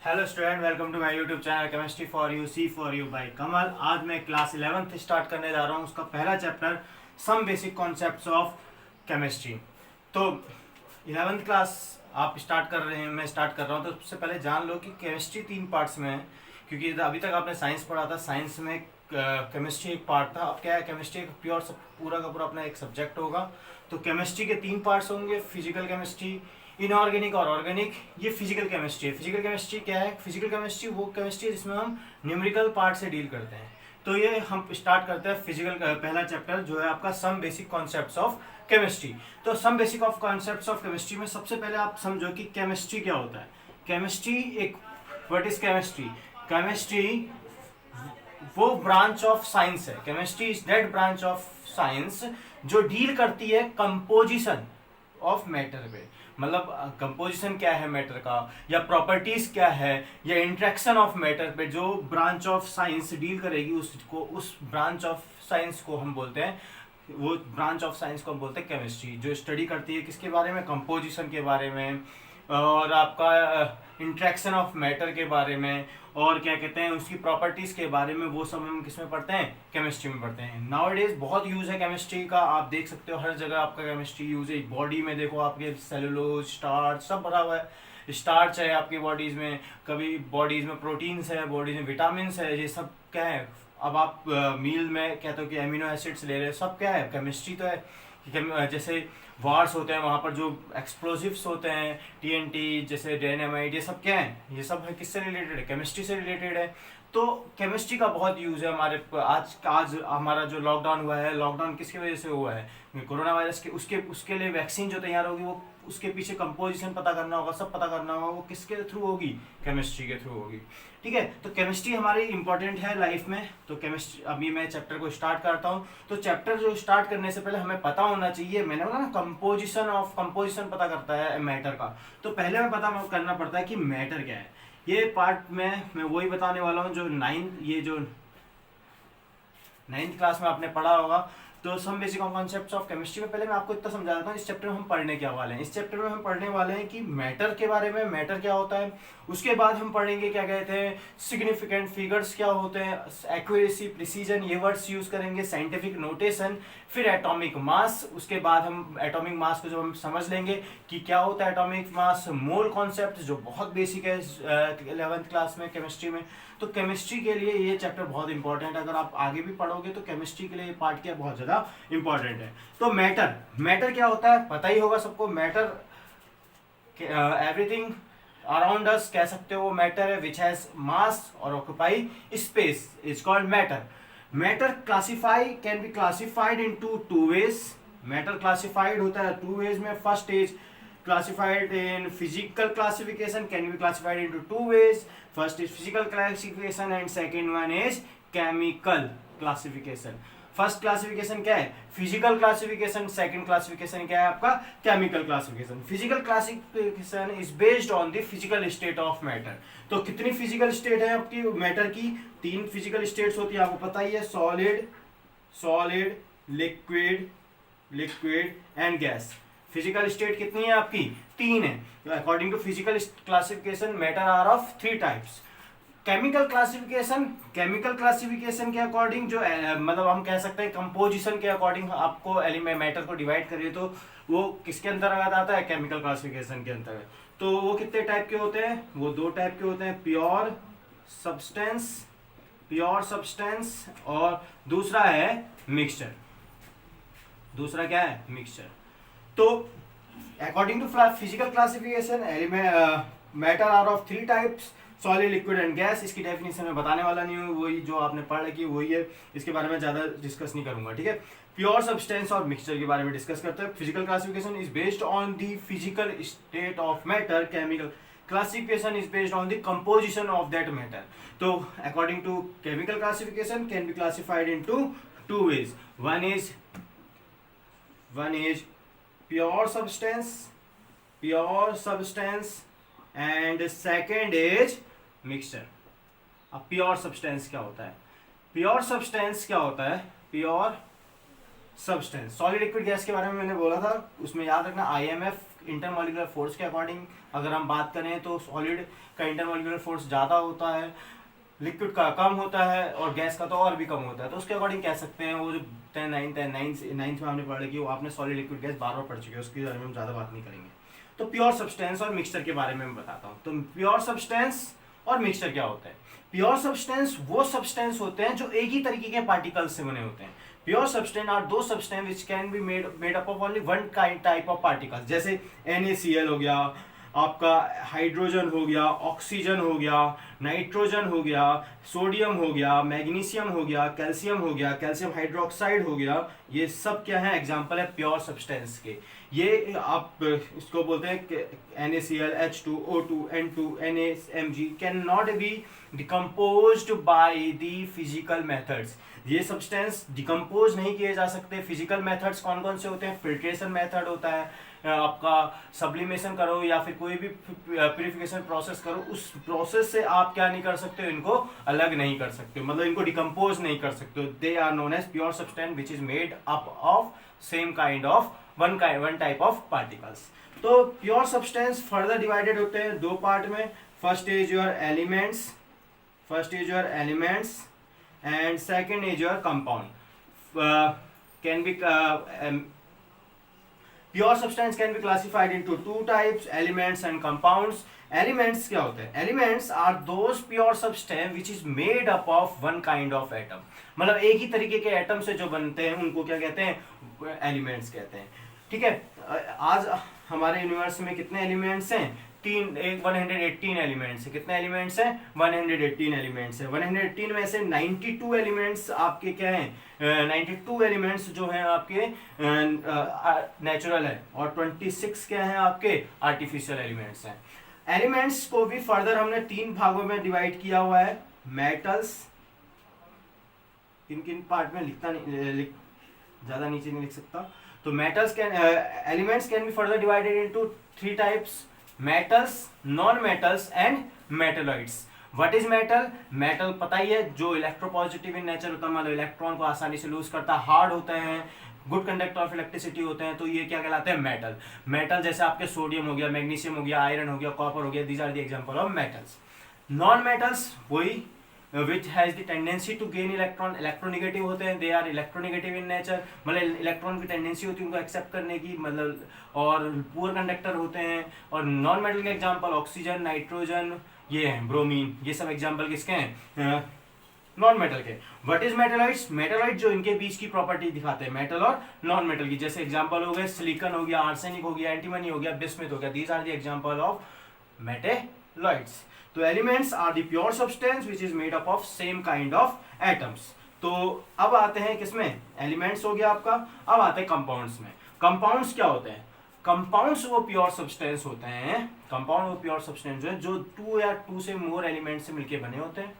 Hello student, welcome to my YouTube channel chemistry for you, see for you by Kamal. आज मैं class 11th start करने जा रहा हूँ। उसका पहला chapter some basic concepts of chemistry. तो 11th क्लास आप स्टार्ट कर रहे हैं, मैं स्टार्ट कर रहा हूँ। तो सबसे पहले जान लो कि केमिस्ट्री 3 पार्ट्स में है, क्योंकि अभी तक आपने साइंस पढ़ा था। साइंस में केमिस्ट्री एक पार्ट था। अब क्या है, केमिस्ट्री एक प्योर पूरा का पूरा अपना एक सब्जेक्ट होगा। तो केमिस्ट्री के 3 पार्ट्स होंगे, फिजिकल केमिस्ट्री, इनऑर्गेनिक और ऑर्गेनिक। ये फिजिकल केमिस्ट्री है। फिजिकल केमिस्ट्री क्या है? फिजिकल केमिस्ट्री वो केमिस्ट्री है जिसमें हम न्यूमेरिकल पार्ट से डील करते हैं। तो ये हम स्टार्ट करते हैं फिजिकल पहला चैप्टर जो है आपका some basic concepts of chemistry. तो some basic of concepts of chemistry में सबसे पहले आप समझो कि केमिस्ट्री क्या होता है। केमिस्ट्री एक, व्हाट इज केमिस्ट्री? केमिस्ट्री वो ब्रांच ऑफ साइंस है। Chemistry is that branch of science जो डील करती है कंपोजिशन ऑफ मैटर पे। मतलब कंपोजिशन क्या है मैटर का, या प्रॉपर्टीज क्या है, या इंट्रैक्शन ऑफ मैटर पे जो ब्रांच ऑफ साइंस डील करेगी उसको, उस ब्रांच ऑफ साइंस को हम बोलते हैं, वो ब्रांच ऑफ साइंस को हम बोलते हैं केमिस्ट्री। जो स्टडी करती है किसके बारे में? कंपोजिशन के बारे में, और आपका इंट्रैक्शन ऑफ मैटर के बारे में, और क्या कहते हैं उसकी प्रॉपर्टीज के बारे में। वो सब हम किसमें पढ़ते हैं? केमिस्ट्री में पढ़ते हैं। नाउ डेज बहुत यूज है केमिस्ट्री का, आप देख सकते हो हर जगह आपका केमिस्ट्री यूज है। बॉडी में देखो आपके सेलुलोज, स्टार्च सब भरा हुआ है। स्टार्च है आपकी बॉडीज में, कभी बॉडीज में प्रोटीन्स है, बॉडीज में विटामिन है, ये सब क्या है? अब आप मील में कहते हो कि अमीनो एसिड्स ले रहे हो, सब क्या है? केमिस्ट्री तो है। जैसे वार्स होते हैं वहाँ पर जो एक्सप्लोजिव्स होते हैं, टीएनटी जैसे डायनामाइट, ये सब क्या है? ये सब है किससे रिलेटेड है? केमिस्ट्री से रिलेटेड है। तो केमिस्ट्री का बहुत यूज है हमारे आज हमारा जो लॉकडाउन हुआ है, लॉकडाउन किसकी वजह से हुआ है? कोरोना वायरस के। उसके लिए वैक्सीन जो तैयार होगी वो उसके पीछे कंपोजिशन पता करना होगा, सब पता करना होगा, वो किसके थ्रू होगी? केमिस्ट्री के थ्रू होगी। ठीक है, तो केमिस्ट्री हमारी इंपॉर्टेंट है लाइफ में। तो केमिस्ट्री, अभी मैं चैप्टर को स्टार्ट करता हूँ। तो चैप्टर जो स्टार्ट करने से पहले हमें पता होना चाहिए, मैंने बोला ना कंपोजिशन पता करता है मैटर का। तो पहले हमें पता करना पड़ता है कि मैटर क्या है। ये पार्ट में मैं वही बताने वाला हूँ जो नाइन्थ क्लास में आपने पढ़ा होगा। तो some basic concepts of chemistry में पहले मैं आपको इतना समझा देता हूँ इस चैप्टर में हम पढ़ने क्या वाले हैं। इस चैप्टर में हम पढ़ने वाले हैं कि मैटर के बारे में, मैटर क्या होता है। उसके बाद हम पढ़ेंगे क्या कहते हैं सिग्निफिकेंट फिगर्स क्या होते हैं, एक्यूरेसी, प्रिसीजन, ये वर्ड्स यूज करेंगे, साइंटिफिक नोटेशन, फिर एटॉमिक मास। उसके बाद हम एटॉमिक मास को जब हम समझ लेंगे कि क्या होता है एटॉमिक मास, मोल कॉन्सेप्ट जो बहुत बेसिक है 11th क्लास में केमिस्ट्री में। तो केमिस्ट्री के लिए ये चैप्टर बहुत इंपॉर्टेंट है। अगर आप आगे भी पढ़ोगे तो केमिस्ट्री के लिए ये पार्ट क्या बहुत ज़्यादा इंपॉर्टेंट है। तो मैटर क्या होता है पता ही होगा सबको। मैटर एवरीथिंग अराउंड अस कह सकते हो वो मैटर है, विच हैज मास और occupy space is called matter. Matter can be classified in two ways. Matter classified होता है 2 वेज में। First is classified in physical classification, can be classified into 2 ways. First is physical classification and second one is chemical classification. First classification क्या है? Physical classification. Second classification क्या है आपका? Chemical classification. Physical classification is based on the physical state of matter. तो कितनी physical state है आपकी matter की? 3 फिजिकल स्टेट्स होती है, आपको पता ही है। Solid, liquid and gas. Physical state कितनी है आपकी? 3 है। According to physical classification matter are of 3 types. Chemical classification के अकॉर्डिंग जो मतलब हम कह सकते हैं कंपोजिशन के अकॉर्डिंग आपको एलिमेंट मैटर को डिवाइड करिए तो वो किसके अंतर्गत आता है? केमिकल क्लासिफिकेशन के अंतर्गत। तो वो कितने टाइप के होते हैं? वो 2 टाइप के होते हैं, प्योर सब्सटेंस और दूसरा है मिक्सचर। दूसरा क्या है? मिक्सचर। तो according to physical classification matter are of 3 types, solid, liquid and gas. इसकी डेफिनेशन में बताने वाला नहीं हूँ, वही जो आपने पढ़ रखी वही है, इसके बारे में ज़्यादा डिस्कस नहीं करूंगा। ठीक है, प्योर सब्सटेंस और मिक्सचर के बारे में डिस्कस करते हैं। Physical classification is based on the physical state of matter, chemical classification is based on the composition of that matter. So according to chemical classification can be classified into 2 ways. One is pure substance and second is mixture. अब pure substance क्या होता है? Pure substance solid liquid gas के बारे में मैंने बोला था, उसमें याद रखना IMF इंटरमॉलिक्यूलर फोर्स के अकॉर्डिंग अगर हम बात करें तो सॉलिड का इंटरमॉलिक्यूलर फोर्स ज़्यादा होता है, लिक्विड का कम होता है और गैस का तो और भी कम होता है। तो उसके अकॉर्डिंग कह सकते हैं, वो जो 9th में हमने पढ़ा कि वो आपने सॉलिड लिक्विड गैस बार बार पढ़ चुके हैं, उसके बारे में हम ज़्यादा बात नहीं करेंगे। तो प्योर सब्सटेंस और मिक्सचर के बारे में मैं बताता हूँ। तो प्योर सब्सटेंस और मिक्सचर क्या होता है? प्योर सब्सटेंस वो सब्सटेंस होते हैं जो एक ही तरीके के पार्टिकल्स से बने होते हैं। प्योर सब्सटेंस आर दो substance which can be made up of only one kind type of particles. जैसे NaCl हो गया, आपका हाइड्रोजन हो गया, ऑक्सीजन हो गया, नाइट्रोजन हो गया, सोडियम हो गया, मैग्नीशियम हो गया, कैल्शियम हो गया, कैल्शियम हाइड्रोक्साइड हो गया। ये सब क्या है? एग्जांपल है प्योर सब्सटेंस के। ये आप इसको बोलते हैं NaCl, H2O2, N2, NaMg can not be decomposed by the physical methods. ये सब्सटेंस डिकम्पोज नहीं किए जा सकते। फिजिकल मेथड्स कौन कौन से होते हैं? फिल्ट्रेशन मेथड होता है, आपका सब्लिमेशन करो या फिर कोई भी प्यूरिफिकेशन प्रोसेस करो, उस प्रोसेस से आप क्या नहीं कर सकते हो? इनको अलग नहीं कर सकते हो, मतलब इनको डिकम्पोज नहीं कर सकते हो। They are known as pure substance which is made up of same kind of one type of particles. तो प्योर सब्सटेंस फर्दर डिवाइडेड होते हैं दो पार्ट में। First is your elements and second is your compound. Can be pure substance can be classified into two types, elements and compounds. Elements क्या होते हैं? Elements are those pure substance which is made up of one kind of atom. मतलब एक ही तरीके के atom से जो बनते हैं उनको क्या कहते हैं? एलिमेंट्स कहते हैं। ठीक है, आज हमारे यूनिवर्स में कितने एलिमेंट्स हैं? 118 एलिमेंट्स है। कितने एलिमेंट्स हैं? 118 एलिमेंट्स है। 118 में से 92 एलिमेंट्स आपके क्या हैं? 92 एलिमेंट्स जो हैं आपके नेचुरल है और 26 क्या हैं आपके? आर्टिफिशियल एलिमेंट्स हैं। एलिमेंट्स को भी फर्दर हमने 3 भागों में डिवाइड किया हुआ है। मेटल्स, किन पार्ट में लिखता नहीं, ज्यादा नीचे नहीं लिख सकता। तो metals can elements can be further divided into 3 types, metals, non metals and metalloids. What is metal? Metal पता ही है, जो इलेक्ट्रोपॉजिटिव इन नेचर होता है, मतलब इलेक्ट्रॉन को आसानी से लूज करता है, हार्ड होते हैं, गुड कंडक्टर ऑफ इलेक्ट्रिसिटी होते हैं। तो ये क्या कहलाते हैं? मेटल। मेटल जैसे आपके सोडियम हो गया, मैग्नीशियम हो गया, आयरन हो गया, कॉपर हो गया, these are the example of metals. Non metals वही which has the tendency to gain electron, electronegative होते हैं, they are electronegative in nature, मतलब इलेक्ट्रॉन की टेंडेंसी होती है उनको एक्सेप्ट करने की, मतलब, और पुअर कंडक्टर होते हैं। और नॉन मेटल के एग्जांपल ऑक्सीजन, नाइट्रोजन, ये हैं, ब्रोमीन, ये सब एग्जांपल किसके हैं? नॉन मेटल के। What is metalloids? मेटलॉइड जो इनके बीच की प्रॉपर्टी दिखाते हैं मेटल और नॉन मेटल की, जैसे एग्जांपल हो गए सिलिकॉन हो गया, आर्सेनिक हो गया, एंटीमनी हो गया, बिस्मथ हो गया, these are the example of metalloids. तो elements are the pure substance which is made up of same kind of atoms. तो अब आते हैं किसमें? एलिमेंट्स हो गया आपका। अब आते हैं कंपाउंड्स में। कंपाउंड्स क्या होते हैं? कंपाउंड्स वो प्योर सब्सटेंस होते हैं, कंपाउंड वो प्योर सब्सटेंस है जो 2 या 2 से मोर एलिमेंट से मिलकर बने होते हैं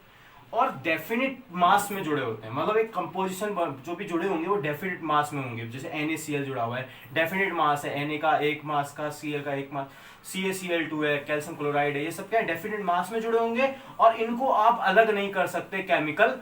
और डेफिनिट मास में जुड़े होते हैं। मतलब एक कंपोजिशन जो भी जुड़े होंगे वो डेफिनिट मास में होंगे। जैसे NaCl जुड़ा हुआ है, डेफिनिट मास है, Na का 1 मास का, Cl का 1 मास, CaCl2 है, कैल्शियम क्लोराइड है, ये सब क्या है? डेफिनिट मास में जुड़े होंगे और इनको आप अलग नहीं कर सकते। केमिकल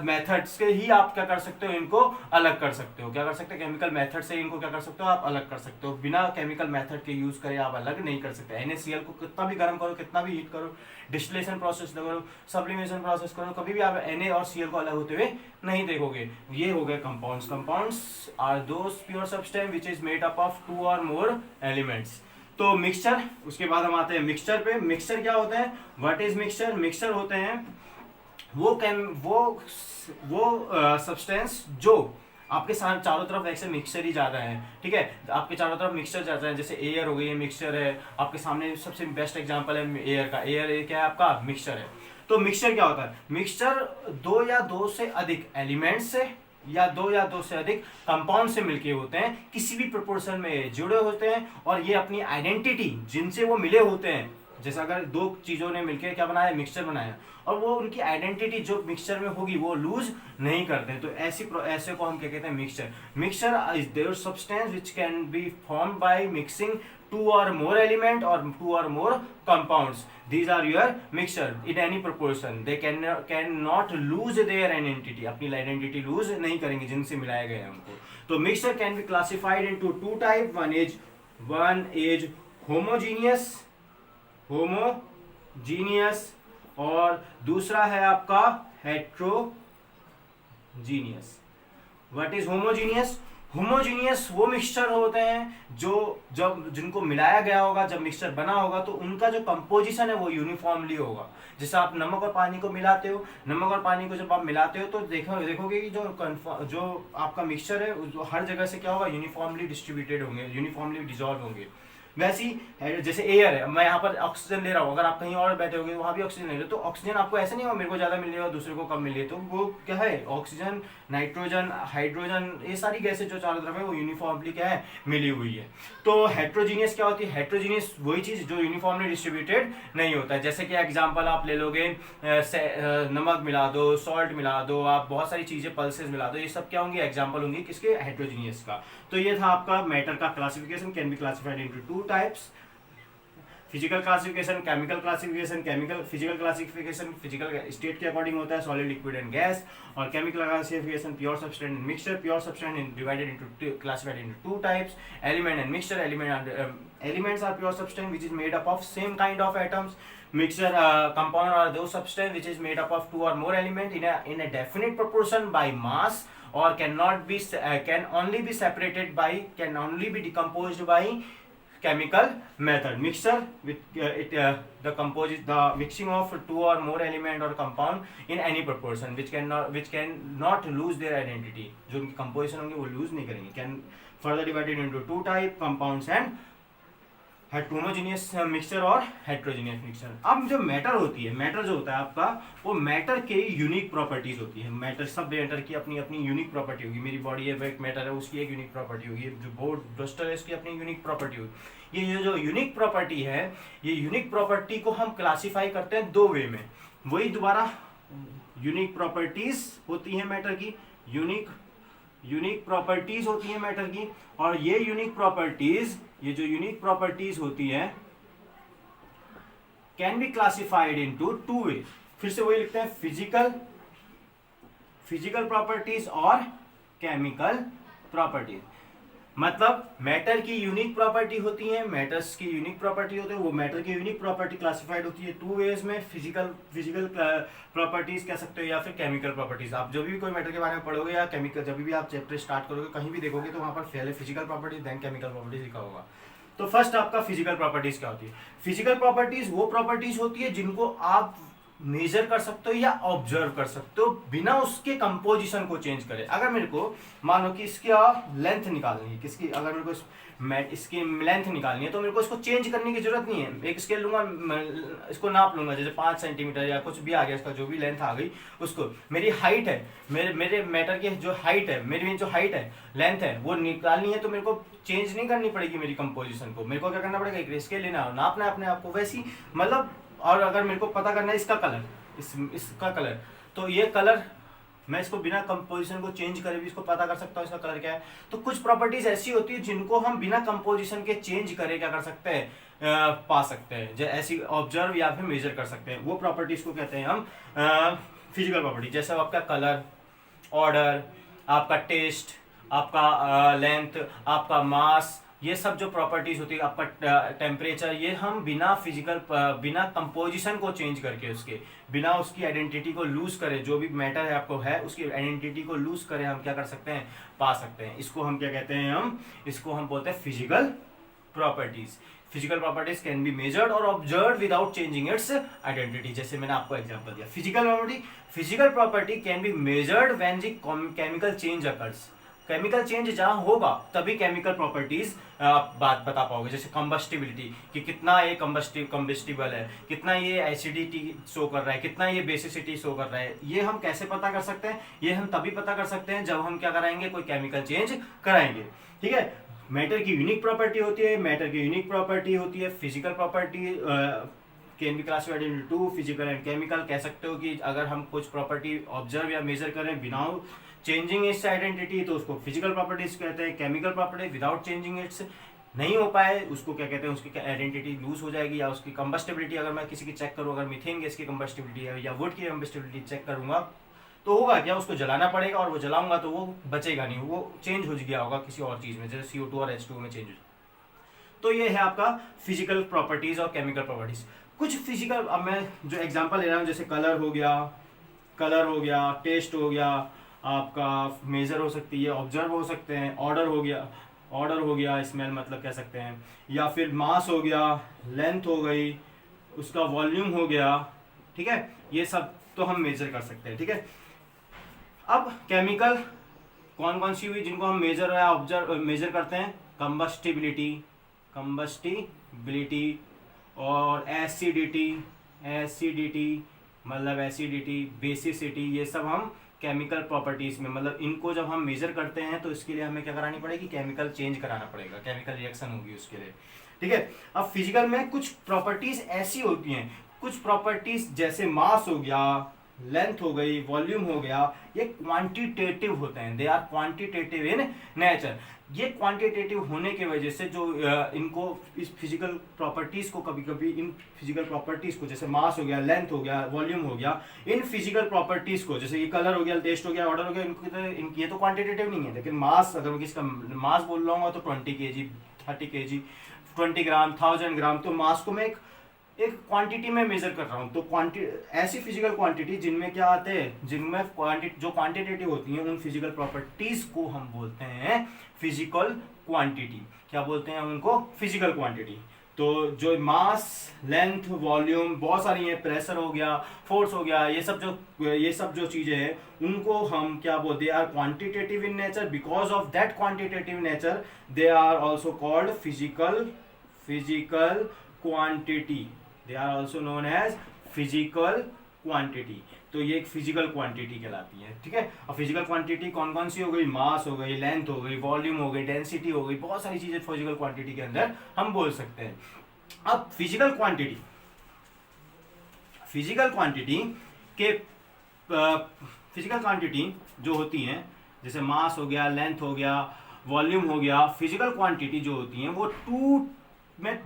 मेथड्स के ही आप क्या कर सकते हो? इनको अलग कर सकते हो। क्या कर सकते हो? केमिकल मेथड से इनको क्या कर सकते हो? आप अलग कर सकते हो। बिना केमिकल मेथड के यूज करे आप अलग नहीं कर सकते। NaCl को कितना भी गर्म करो, कितना भी हीट करो, डिस्टिलेशन प्रोसेस करो, सब्लिमेशन प्रोसेस करो, कभी भी आप Na और Cl को अलग होते हुए नहीं देखोगे। ये हो गए compounds. Compounds are those pure substance which is made up of 2 और मोर एलिमेंट्स। तो मिक्सचर, उसके बाद हम आते हैं मिक्सचर पे। मिक्सचर क्या होते हैं? What is mixture? मिक्सचर होते हैं वो सब्सटेंस जो आपके चारों तरफ वैसे मिक्सचर ही ज्यादा है। ठीक है, आपके चारों तरफ मिक्सचर ज्यादा है। जैसे एयर हो गई, ये मिक्सचर है। आपके सामने सबसे बेस्ट एग्जांपल है एयर का। एयर क्या है आपका? मिक्सचर है। तो मिक्सचर क्या होता है? मिक्सचर 2 या 2 से अधिक एलिमेंट से या 2 या 2 से अधिक कंपाउंड से मिलके होते हैं, किसी भी प्रोपोर्शन में जुड़े होते हैं और ये अपनी आइडेंटिटी जिनसे वो मिले होते हैं, जैसे अगर 2 चीजों ने मिलकर क्या बनाया? मिक्सचर बनाया, और वो उनकी आइडेंटिटी जो मिक्सचर में होगी वो लूज नहीं करते। तो ऐसे को हम क्या कहते हैं? Mixture. Mixture is there substance which can be formed by mixing 2 or more element or 2 or more compounds. These are your mixture in any proportion. They cannot lose their identity. अपनी identity lose नहीं करेंगे जिनसे मिलाया गया है उनको। तो mixture can be classified into 2 type. One is homogeneous, homogeneous, और दूसरा है आपका heterogeneous. What is homogeneous? Homogeneous वो मिक्सचर होते हैं जो जब जिनको मिलाया गया होगा, जब मिक्सचर बना होगा तो उनका जो कंपोजिशन है वो यूनिफॉर्मली होगा। जैसे आप नमक और पानी को मिलाते हो, नमक और पानी को जब आप मिलाते हो तो देखोगे कि जो आपका मिक्सचर है जो हर जगह से क्या होगा, यूनिफॉर्मली डिस्ट्रीब्यूटेड होंगे, यूनिफॉर्मली डिजॉल्व होंगे। वैसी जैसे एयर है, मैं यहाँ पर ऑक्सीजन ले रहा हूँ, अगर आप कहीं और बैठे होगे वहाँ भी ऑक्सीजन ले रहे हो, तो ऑक्सीजन आपको ऐसे नहीं होगा मेरे को ज़्यादा मिल रही है और दूसरे को कम मिल रही है। तो वो क्या है, ऑक्सीजन, नाइट्रोजन, हाइड्रोजन, ये सारी गैसें जो चारों तरफ है वो यूनिफॉर्मली क्या है, मिली हुई है। तो हेट्रोजीनियस क्या होती है? हेट्रोजीनियस वही चीज़ जो यूनिफॉर्मली डिस्ट्रीब्यूटेड नहीं होता है। जैसे कि एग्जाम्पल आप ले लोगे, नमक मिला दो, सॉल्ट मिला दो, आप बहुत सारी चीज़ें, पल्सेस मिला दो, ये सब क्या होंगी, एग्जाम्पल होंगी किसके, हेट्रोजीनियस का। तो ये था आपका मैटर का classification, can be classified into two types, physical classification, chemical classification. Physical classification physical state के अकॉर्डिंग होता है, सॉलिड, लिक्विड एंड गैस। और chemical classification pure substance and mixture. Pure substance divided into classified into two types, element and mixture. Elements are pure substance which is made up of same kind of atoms. Mixture compound are those substance which is made up of two or more element in a definite proportion by mass, or cannot be can only be separated by, can only be decomposed by chemical method. Mixture with the mixing of two or more element or compound in any proportion which cannot lose their identity. जो उनकी composition होंगे वो lose नहीं करेंगे. Can further divided into two type, compounds and homogeneous mixture और heterogeneous mixture. अब जो matter होती है, मैटर जो होता है आपका, वो मैटर के यूनिक प्रॉपर्टीज होती है। मैटर, सब मैटर की अपनी अपनी यूनिक प्रॉपर्टी होगी। मेरी बॉडी है, एक मैटर है, उसकी एक यूनिक प्रॉपर्टी होगी। जो बोर्ड डस्टर है, इसकी अपनी यूनिक प्रॉपर्टी होगी। ये जो यूनिक प्रॉपर्टी है, ये यूनिक प्रॉपर्टी को हम क्लासीफाई करते हैं दो वे में। वही दोबारा यूनिक प्रॉपर्टीज होती है मैटर की, यूनिक प्रॉपर्टीज होती है मैटर की। और ये यूनिक प्रॉपर्टीज, ये जो यूनिक प्रॉपर्टीज होती है, can be classified into two way. फिर से वही लिखते हैं, फिजिकल प्रॉपर्टीज और केमिकल प्रॉपर्टीज। मतलब मैटर की यूनिक प्रॉपर्टी होती है, मैटर्स की यूनिक प्रॉपर्टी होती है, वो मैटर की यूनिक प्रॉपर्टी क्लासिफाइड होती है टू वेज में। फिजिकल प्रॉपर्टीज कह सकते हो या फिर केमिकल प्रॉपर्टीज। आप जब भी कोई मैटर के बारे में पढ़ोगे या केमिकल, जब भी आप चैप्टर स्टार्ट करोगे, कहीं भी देखोगे तो वहां पर पहले physical properties then chemical properties लिखा होगा। तो फर्स्ट आपका फिजिकल प्रॉपर्टीज क्या होती है? फिजिकल प्रॉपर्टीज वो प्रॉपर्टीज होती है जिनको आप मेजर कर सकते हो या ऑब्जर्व कर सकते हो बिना उसके कंपोजिशन को चेंज करे। अगर मेरे को मान लो कि इसकी लेंथ निकालनी है, किसकी, अगर मेरे को इसकी लेंथ निकालनी है तो मेरे को इसको चेंज करने की जरूरत नहीं है। एक स्केल लूंगा, इसको नाप लूंगा, जैसे 5 सेंटीमीटर या कुछ भी आ गया, इसका जो भी लेंथ आ गई उसको, मेरी हाइट है, मेरे मैटर की जो हाइट है, मेरी जो हाइट है, लेंथ है, वो निकालनी है तो मेरे को चेंज नहीं करनी पड़ेगी मेरी कंपोजिशन को। मेरे को क्या करना पड़ेगा, एक स्केल लेना है, नापना है अपने आप को। वैसी मतलब, और अगर मेरे को पता करना है इसका कलर, इसका कलर, तो ये कलर मैं इसको बिना कंपोजिशन को चेंज करे भी इसको पता कर सकता हूँ इसका कलर क्या है। तो कुछ प्रॉपर्टीज ऐसी होती है जिनको हम बिना कंपोजिशन के चेंज करे क्या कर सकते हैं, पा सकते हैं, जो ऐसी ऑब्जर्व या फिर मेजर कर सकते हैं। वो प्रॉपर्टीज को कहते हैं हम फिजिकल प्रॉपर्टी। जैसे आपका कलर, ऑर्डर, आपका टेस्ट, आपका लेंथ, आपका मास, ये सब जो प्रॉपर्टीज होती है, आपका टेम्परेचर, ये हम बिना कंपोजिशन को चेंज करके, उसके बिना उसकी आइडेंटिटी को लूज करे, जो भी मैटर है आपको है उसकी आइडेंटिटी को लूज करे, हम क्या कर सकते हैं, पा सकते हैं। इसको हम क्या कहते हैं, इसको हम बोलते हैं physical properties. Physical properties can be measured और observe without changing its identity. जैसे मैंने आपको एग्जांपल दिया, physical property can be measured when the chemical change occurs. Chemical change जहां होगा तभी केमिकल प्रॉपर्टीज बात बता पाओगे। जैसे कंबस्टिबिलिटी, कि कितना ये कंबस्टिबल है, कितना ये एसिडिटी शो कर रहा है, कितना ये बेसिसिटी शो कर रहा है, ये हम कैसे पता कर सकते हैं, ये हम तभी पता कर सकते हैं जब हम क्या कराएंगे, कोई केमिकल चेंज कराएंगे। ठीक है, मैटर की यूनिक प्रॉपर्टी होती है, physical property can be classified into two, physical and chemical. कह सकते हो कि अगर हम कुछ प्रॉपर्टी ऑब्जर्व या मेजर करें बिना चेंजिंग इट्स आइडेंटिटी तो उसको फिजिकल प्रॉपर्टीज कहते हैं। Chemical property without changing it's नहीं हो पाए उसको क्या कहते हैं, उसकी आइडेंटिटी लूज हो जाएगी। या उसकी कंबस्टिबिलिटी, अगर मैं किसी की चेक करूँ, अगर मीथेन गैस की कंबस्टिबिलिटी है या वुड की कंबस्टिबिलिटी चेक करूंगा तो होगा क्या, उसको जलाना पड़ेगा और वो जलाऊंगा तो वो बचेगा नहीं, वो चेंज हो गया होगा किसी और चीज़ में, जैसे CO2 और H2 में चेंज हो। तो ये है आपका फिजिकल प्रॉपर्टीज और केमिकल प्रॉपर्टीज। कुछ फिजिकल, अब मैं जो एग्जांपल ले रहा हूँ, जैसे कलर हो गया, टेस्ट हो गया, आपका मेजर हो सकती है, ऑब्जर्व हो सकते हैं, ऑर्डर हो गया, स्मेल मतलब कह सकते हैं, या फिर मास हो गया, लेंथ हो गई, उसका वॉल्यूम हो गया, ठीक है, ये सब तो हम मेजर कर सकते हैं, ठीक है। अब केमिकल कौन कौन सी हुई जिनको हम मेजर या ऑब्जर्व मेजर करते हैं? कंबस्टिबिलिटी और एसिडिटी मतलब एसिडिटी, बेसिसिटी, ये सब हम केमिकल प्रॉपर्टीज में, मतलब इनको जब हम मेजर करते हैं तो इसके लिए हमें क्या करानी पड़ेगी? केमिकल चेंज कराना पड़ेगा, केमिकल रिएक्शन होगी उसके लिए, ठीक है। अब फिजिकल में कुछ प्रॉपर्टीज ऐसी होती हैं, कुछ प्रॉपर्टीज जैसे मास हो गया, लेंथ हो गई, वॉल्यूम हो गया, ये क्वांटिटेटिव होते हैं, they are quantitative in nature. ये क्वांटिटेटिव होने की वजह से जो इनको, इस फिजिकल प्रॉपर्टीज को, कभी कभी इन फिजिकल प्रॉपर्टीज को, जैसे मास हो गया, लेंथ हो गया, वॉल्यूम हो गया, इन फिजिकल प्रॉपर्टीज को, जैसे ये कलर हो गया, टेस्ट हो गया, ऑर्डर हो गया, इनकी ये तो क्वांटिटेटिव नहीं है, लेकिन मास, अगर मैं किसी का मास बोल रहा हूँ तो 20 kg, 30 kg, 20 ग्राम, 1000 ग्राम, तो मास को मैं एक क्वांटिटी में मेजर कर रहा हूं। तो ऐसी फिजिकल क्वांटिटी जिनमें क्या आते हैं, जिनमें जो क्वांटिटेटिव होती हैं, उन फिजिकल प्रॉपर्टीज को हम बोलते हैं फिजिकल क्वांटिटी। क्या बोलते हैं उनको? Physical quantity. तो जो मास, लेंथ, वॉल्यूम, बहुत सारी है, प्रेशर हो गया, फोर्स हो गया, ये सब जो चीजें हैं, उनको हम क्या बोलते हैं? Are quantitative in nature. Because of that quantitative nature they are also called physical quantity. They are also known as physical quantity. तो ये एक फिजिकल क्वांटिटी कहलाती है, ठीक है। और फिजिकल क्वांटिटी कौन कौन सी हो गई? मास हो गई, लेंथ हो गई, वॉल्यूम हो गई, डेंसिटी हो गई, बहुत सारी चीजें फिजिकल क्वांटिटी के अंदर हम बोल सकते हैं। अब फिजिकल क्वांटिटी के फिजिकल क्वांटिटी जो होती हैं, जैसे मास हो गया, लेंथ हो गया, वॉल्यूम हो गया, फिजिकल क्वांटिटी जो होती हैं वो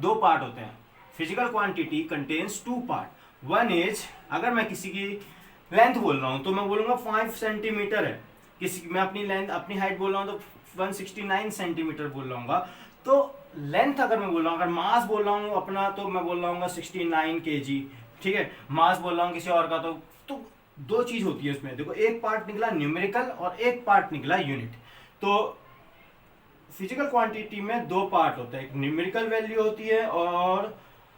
दो पार्ट होते हैं। Physical quantity contains 2 part. One is, अगर मैं किसी की लेंथ बोल रहा हूं तो मैं बोलूंगा 5 सेंटीमीटर है, मैं अपनी हाइट बोल रहा हूं तो 169 सेंटीमीटर बोल रहा हूँ। तो लेंथ अगर मैं बोल रहा हूँ, अगर मास बोल रहा हूँ अपना, तो मैं बोल रहा हूँ 69 kg, ठीक है। मास बोल रहा हूँ किसी और का, तो दो चीज होती है उसमें। देखो, एक पार्ट निकला न्यूमेरिकल और एक पार्ट निकला यूनिट। तो फिजिकल क्वांटिटी में 2 पार्ट होता है, एक न्यूमेरिकल वैल्यू होती है और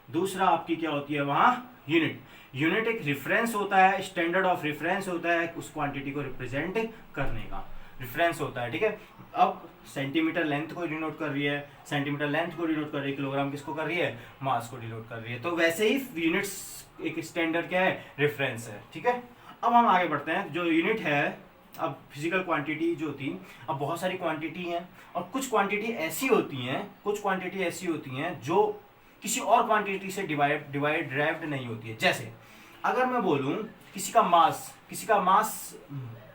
दूसरा आपकी क्या होती है वहां? यूनिट एक रेफरेंस होता है, स्टैंडर्ड ऑफ रेफरेंस होता है उस क्वांटिटी को रिप्रेजेंट करने का, रेफरेंस होता है, ठीक है। अब सेंटीमीटर लेंथ को डिनोट कर रही है, सेंटीमीटर लेंथ को डिनोट कर रही है, किलोग्राम किसको कर रही है? मास को डिनोट कर रही है। तो वैसे ही यूनिट्स एक स्टैंडर्ड क्या है? रेफरेंस है, ठीक है। अब हम आगे बढ़ते हैं। जो यूनिट है, अब फिजिकल क्वांटिटी जो थी, अब बहुत सारी क्वांटिटी हैं और कुछ क्वांटिटी ऐसी होती हैं जो किसी और क्वांटिटी से डिराइव्ड नहीं होती है। जैसे अगर मैं बोलूं किसी का मास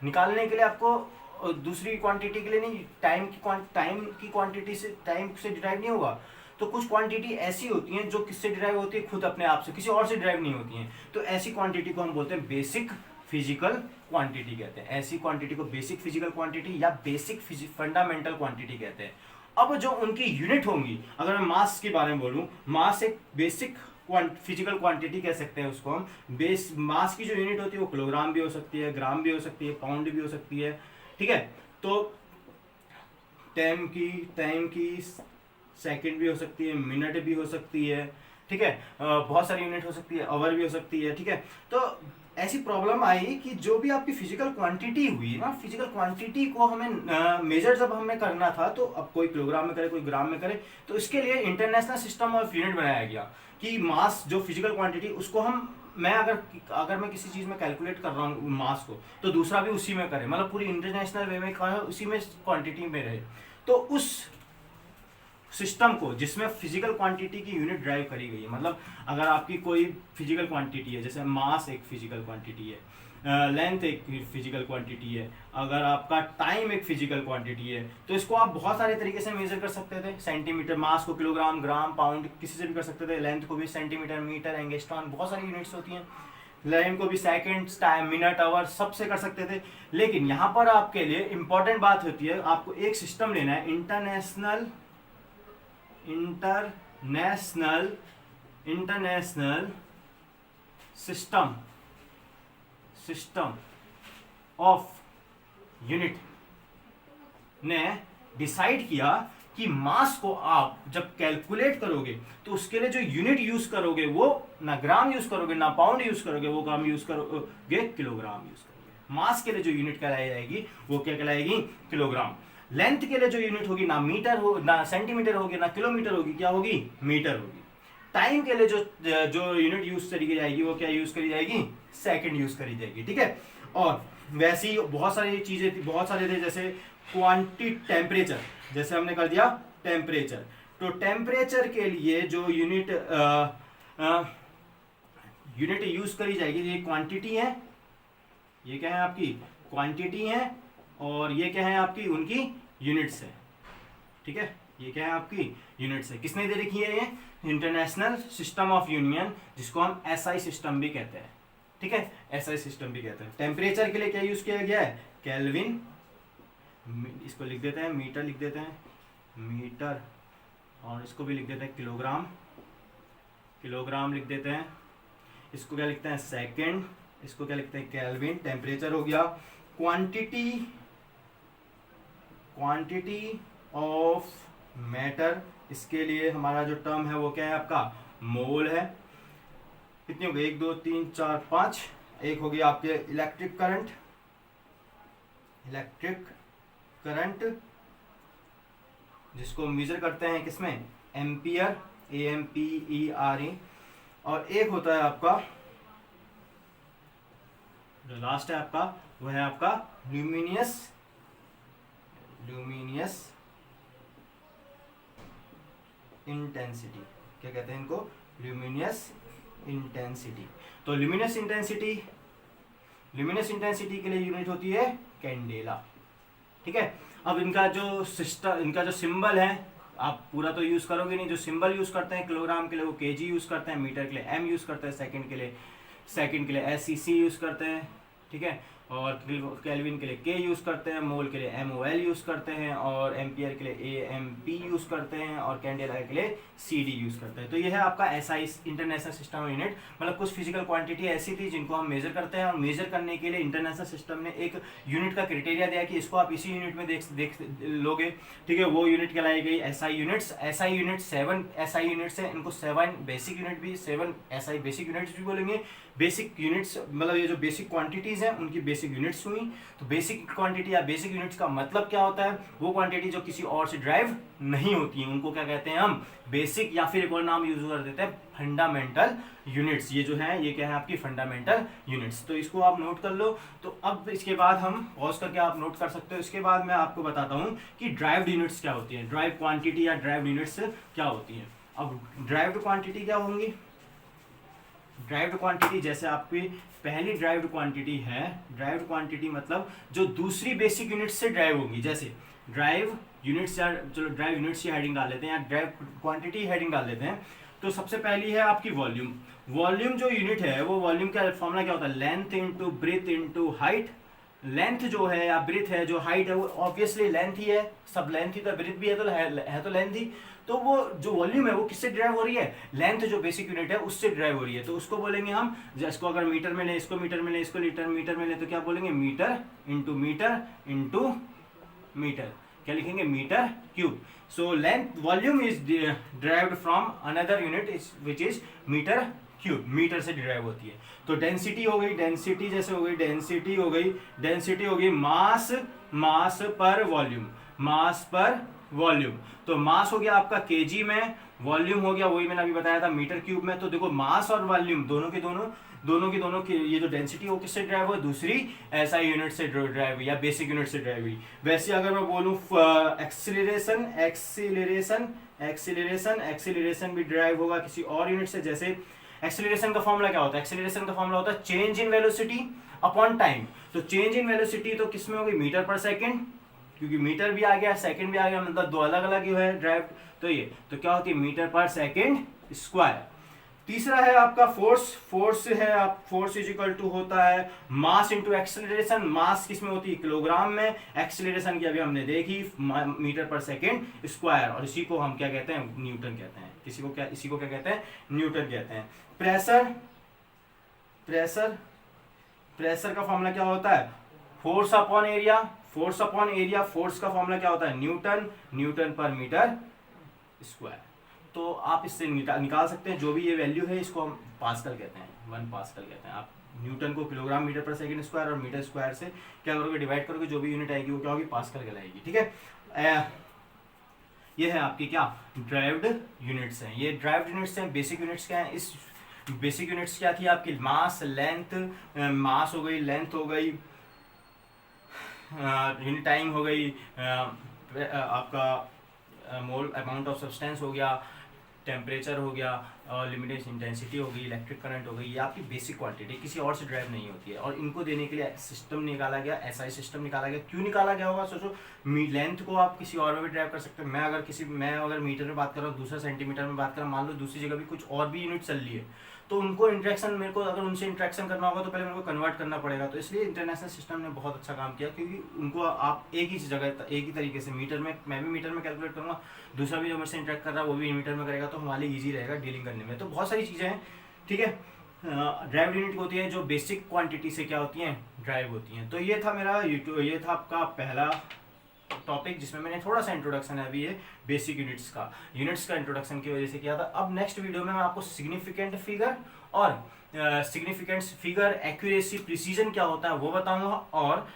निकालने के लिए आपको दूसरी क्वांटिटी के लिए नहीं, टाइम की क्वांटिटी से, टाइम से डिराइव नहीं होगा। तो कुछ क्वांटिटी ऐसी होती हैं जो किससे डिराइव होती है? खुद अपने आप से, किसी और से डिराइव नहीं होती हैं। तो ऐसी क्वांटिटी को हम बोलते हैं बेसिक फिजिकल क्वांटिटी कहते हैं। ऐसी क्वांटिटी को बेसिक फिजिकल क्वांटिटी या बेसिक फंडामेंटल क्वांटिटी कहते हैं। अब जो उनकी यूनिट होंगी, अगर मैं मास के बारे में बोलूं, मास एक बेसिक फिजिकल क्वांटिटी कह सकते हैं उसको हम। मास की जो यूनिट होती है वो किलोग्राम भी हो सकती है, ग्राम भी हो सकती है, पाउंड भी हो सकती है, ठीक है। तो टाइम की सेकंड भी हो सकती है, मिनट भी हो सकती है, ठीक है। बहुत सारी यूनिट हो सकती है, आवर भी हो सकती है, ठीक है। तो ऐसी प्रॉब्लम आई कि जो भी आपकी फिजिकल क्वांटिटी हुई ना, फिजिकल क्वांटिटी को हमें मेजर जब हमें करना था, तो अब कोई किलोग्राम में करे, कोई ग्राम में करे, तो इसके लिए इंटरनेशनल सिस्टम ऑफ यूनिट बनाया गया कि मास, जो फिजिकल क्वांटिटी, उसको अगर मैं किसी चीज में कैलकुलेट कर रहा हूँ मास को, तो दूसरा भी उसी में करे, मतलब पूरी इंटरनेशनल वे में उसी में क्वांटिटी में रहे। तो उस सिस्टम को जिसमें फिजिकल क्वांटिटी की यूनिट ड्राइव करी गई है, मतलब अगर आपकी कोई फिजिकल क्वांटिटी है, जैसे मास एक फिजिकल क्वांटिटी है, लेंथ एक फिजिकल क्वांटिटी है, अगर आपका टाइम एक फिजिकल क्वांटिटी है, तो इसको आप बहुत सारे तरीके से मेजर कर सकते थे। सेंटीमीटर, मास को किलोग्राम, ग्राम, पाउंड, किसी से भी कर सकते थे। लेंथ को भी सेंटीमीटर, मीटर, एंगस्ट्रॉन, बहुत सारी यूनिट्स होती हैं। लाइन को भी सेकंड, टाइम, मिनट, आवर, सबसे कर सकते थे। लेकिन यहाँ पर आपके लिए इंपॉर्टेंट बात होती है, आपको एक सिस्टम लेना है, इंटरनेशनल सिस्टम ऑफ यूनिट ने डिसाइड किया कि मास को आप जब कैलकुलेट करोगे तो उसके लिए जो यूनिट यूज करोगे वो ना ग्राम यूज करोगे ना पाउंड यूज करोगे, वो ग्राम यूज करोगे, किलोग्राम यूज करोगे। मास के लिए जो यूनिट कहलाई जाएगी वो क्या कहलाएगी? किलोग्राम। लेंथ के लिए जो यूनिट होगी ना मीटर हो ना सेंटीमीटर होगी ना किलोमीटर होगी, क्या होगी? मीटर होगी। टाइम के लिए जो यूनिट यूज करी जाएगी वो क्या यूज करी जाएगी? सेकंड यूज करी जाएगी, ठीक है। और वैसे ही बहुत सारी चीजें थी, बहुत सारे थे, जैसे क्वांटिटी, टेम्परेचर, जैसे हमने कर दिया टेम्परेचर। तो टेम्परेचर के लिए जो यूनिट यूज करी जाएगी, ये क्वांटिटी है, ये क्या है आपकी? क्वांटिटी है, और ये क्या है आपकी? उनकी यूनिट्स है, ठीक है। ये क्या है आपकी? यूनिट्स है। किसने दे रखी है? ये इंटरनेशनल सिस्टम ऑफ यूनियन, जिसको हम एसआई सिस्टम भी कहते हैं, ठीक है। एसआई सिस्टम भी कहते हैं। टेम्परेचर के लिए क्या यूज किया गया है? केल्विन, इसको लिख देते हैं मीटर, लिख देते हैं मीटर, और इसको भी लिख देते हैं किलोग्राम, किलोग्राम लिख देते हैं। इसको क्या लिखते हैं? सेकंड, इसको क्या लिखते हैं? केल्विन। टेम्परेचर हो गया। क्वांटिटी ऑफ मैटर, इसके लिए हमारा जो टर्म है वो क्या है आपका? मोल है। कितनी हो गई? 1 2 3 4 5। एक हो गया आपके इलेक्ट्रिक करंट, जिसको मेजर करते हैं किसमें? Ampere, AMPERE। और एक होता है आपका, जो लास्ट है आपका, वो है आपका ल्यूमिनियस इंटेंसिटी। क्या कहते हैं इनको? Luminous intensity. तो ल्यूमिनियस इंटेंसिटी के लिए यूनिट होती है कैंडेला, ठीक है। अब इनका जो सिंबल है, आप पूरा तो यूज करोगे नहीं, जो सिंबल यूज करते हैं किलोग्राम के लिए वो केजी यूज करते हैं, मीटर के लिए M यूज करते हैं, सेकंड के लिए SCC यूज करते हैं, ठीक है। और केल्विन के लिए K यूज करते हैं, मोल के लिए MOL यूज करते हैं, और एम्पियर के लिए AMP यूज करते हैं, और कैंडेला के लिए CD यूज करते हैं। तो ये है आपका SI international system of unit. मतलब कुछ फिजिकल क्वांटिटी ऐसी थी जिनको हम मेजर करते हैं, और मेजर करने के लिए इंटरनेशनल सिस्टम ने एक यूनिट का क्राइटेरिया दिया कि इसको आप इसी यूनिट में देख लोगे, ठीक है। वो यूनिट कहलाई गई SI units. SI unit 7 SI units है, इनको 7 बेसिक यूनिट भी, 7 SI बेसिक यूनिट्स भी बोलेंगे। बेसिक यूनिट्स मतलब ये जो बेसिक क्वांटिटीज हैं उनकी बेसिक यूनिट्स हुई। तो बेसिक क्वांटिटी या बेसिक यूनिट्स का मतलब क्या होता है? वो क्वांटिटी जो किसी और से ड्राइव नहीं होती है, उनको क्या कहते हैं हम? बेसिक, या फिर एक और नाम यूज कर देते हैं फंडामेंटल यूनिट्स। ये जो है ये क्या है आपकी? Fundamental units. तो इसको आप नोट कर लो। तो अब इसके बाद हम पॉज करके आप नोट कर सकते हो। इसके बाद मैं आपको बताता हूँ कि ड्राइव्ड यूनिट्स क्या होती है, ड्राइव क्वांटिटी या ड्राइव्ड यूनिट्स क्या होती है। अब ड्राइव्ड क्वांटिटी क्या होंगी? ड्राइव्ड क्वांटिटी, जैसे आपकी पहली ड्राइव्ड क्वांटिटी है, ड्राइव्ड क्वांटिटी मतलब जो दूसरी बेसिक यूनिट से ड्राइव होगी। जैसे ड्राइव यूनिट्स, या चलो ड्राइव यूनिट्स की हेडिंग डाल लेते हैं, या ड्राइव क्वांटिटी हेडिंग डाल लेते हैं। तो सबसे पहली है आपकी वॉल्यूम। वॉल्यूम जो यूनिट है वो वॉल्यूम का फॉर्मूला क्या होता है? Length into breadth into height. Length जो है या ब्रेथ है, जो हाइट है वो ऑब्वियसली लेंथ ही है, सब लेंथ ही, तो ब्रेथ भी है तो लेंथ ही। तो वो जो वॉल्यूम है वो किससे ड्राइव हो रही है? लेंथ जो बेसिक यूनिट है उससे ड्राइव हो रही है। तो उसको बोलेंगे हम, जिसको अगर मीटर में ले, इसको मीटर में ले, इसको मीटर में ले, तो क्या बोलेंगे? Metre into metre. क्या लिखेंगे? Metre cube. So length volume is derived from another unit which is metre cube. Metre से डिराइव होती है। तो डेंसिटी हो गई, डेंसिटी जैसे हो गई, डेंसिटी हो गई मास पर वॉल्यूम। तो मास हो गया आपका केजी में, वॉल्यूम हो गया वही मैंने अभी बताया था मीटर क्यूब में। तो देखो मास और वॉल्यूम दोनों की ये जो डेंसिटी हो किससे ड्राइव हुआ? दूसरी एसआई यूनिट से ड्राइव हुई या बेसिक यूनिट से ड्राइव हुई। वैसे अगर मैं बोलूं एक्सीलरेशन भी ड्राइव होगा किसी और यूनिट से। जैसे एक्सीलरेशन का फॉर्मूला क्या होता है? एक्सीलरेशन का फॉर्मूला होता है change in velocity upon time. तो चेंज इन वेलोसिटी तो किसमें होगी? मीटर पर सेकंड, क्योंकि मीटर भी आ गया सेकंड भी आ गया, मतलब दो अलग अलग है ड्राइव। तो ये तो क्या होती है? मीटर पर सेकंड स्क्वायर। तीसरा है आपका फोर्स। फोर्स है आप फोर्स इज इक्वल टू होता है मास इंटू एक्सेलरेशन। मास किसमें होती है? किलोग्राम में। एक्सेलरेशन की अभी हमने देखी मीटर पर सेकेंड स्क्वायर, और इसी को हम क्या कहते हैं? न्यूटन कहते हैं। इसी को क्या कहते हैं? न्यूटन कहते हैं। प्रेशर, प्रेशर का फॉर्मूला क्या होता है? Force upon area. Force upon area, force का फॉर्मूला क्या होता है? न्यूटन पर मीटर स्क्वायर। तो आप इससे निकाल सकते हैं जो भी ये वैल्यू है, इसको हम पास्कल कहते हैं, 1 पास्कल कहते हैं। आप न्यूटन को किलोग्राम मीटर पर सेकंड स्क्वायर और मीटर स्क्वायर से क्या करोगे? डिवाइड करोगे, जो भी यूनिट आएगी वो क्या होगी? पास्कल कहलाएगी। ठीक है, ये है आपकी क्या? ड्राइव्ड यूनिट्स हैं। ये ड्राइव्ड यूनिट्स हैं। बेसिक यूनिट्स क्या है? इस बेसिक यूनिट्स क्या थी आपकी? मास, लेंथ, मास हो गई, लेंथ हो गई, यूनिट टाइम हो गई, आपका मोल अमाउंट ऑफ सब्सटेंस हो गया, टेम्परेचर हो गया, और लिमिटेड इंटेंसिटी हो गई, इलेक्ट्रिक करंट हो गई। ये आपकी बेसिक क्वांटिटी किसी और से ड्राइव नहीं होती है, और इनको देने के लिए सिस्टम निकाला गया, एसआई सिस्टम निकाला गया। क्यों निकाला गया होगा? सोचो, लेंथ को आप किसी और में भी ड्राइव कर सकते हैं। मैं अगर मीटर में बात कर रहा हूँ, दूसरा सेंटीमीटर में बात कर रहा हूँ, मान लो दूसरी जगह भी कुछ और भी यूनिट चल रही है, तो उनको इंटरेक्शन, मेरे को अगर उनसे इंटरेक्शन करना होगा तो पहले मेरे को कन्वर्ट करना पड़ेगा। तो इसलिए इंटरनेशनल सिस्टम ने बहुत अच्छा काम किया, क्योंकि उनको आप एक ही जगह, एक ही तरीके से मीटर में, मैं भी मीटर में कैलकुलेट करूँगा, दूसरा भी जो मेरे से इंटरेक्ट कर रहा है वो भी मीटर में करेगा, तो हमारे लिए ईजी रहेगा डीलिंग करने में। तो बहुत सारी चीज़ें हैं। ठीक है, ड्राइव यूनिट होती है जो बेसिक क्वांटिटी से क्या होती हैं? ड्राइव होती हैं। तो ये था मेरा ये था आपका पहला टॉपिक, जिसमें मैंने थोड़ा सा इंट्रोडक्शन है अभी ये बेसिक यूनिट्स का इंट्रोडक्शन की वजह से किया था। अब नेक्स्ट वीडियो में मैं आपको सिग्निफिकेंट फिगर और सिग्निफिकेंट फिगर, एक्यूरेसी, प्रिसीजन क्या होता है वो बताऊंगा, और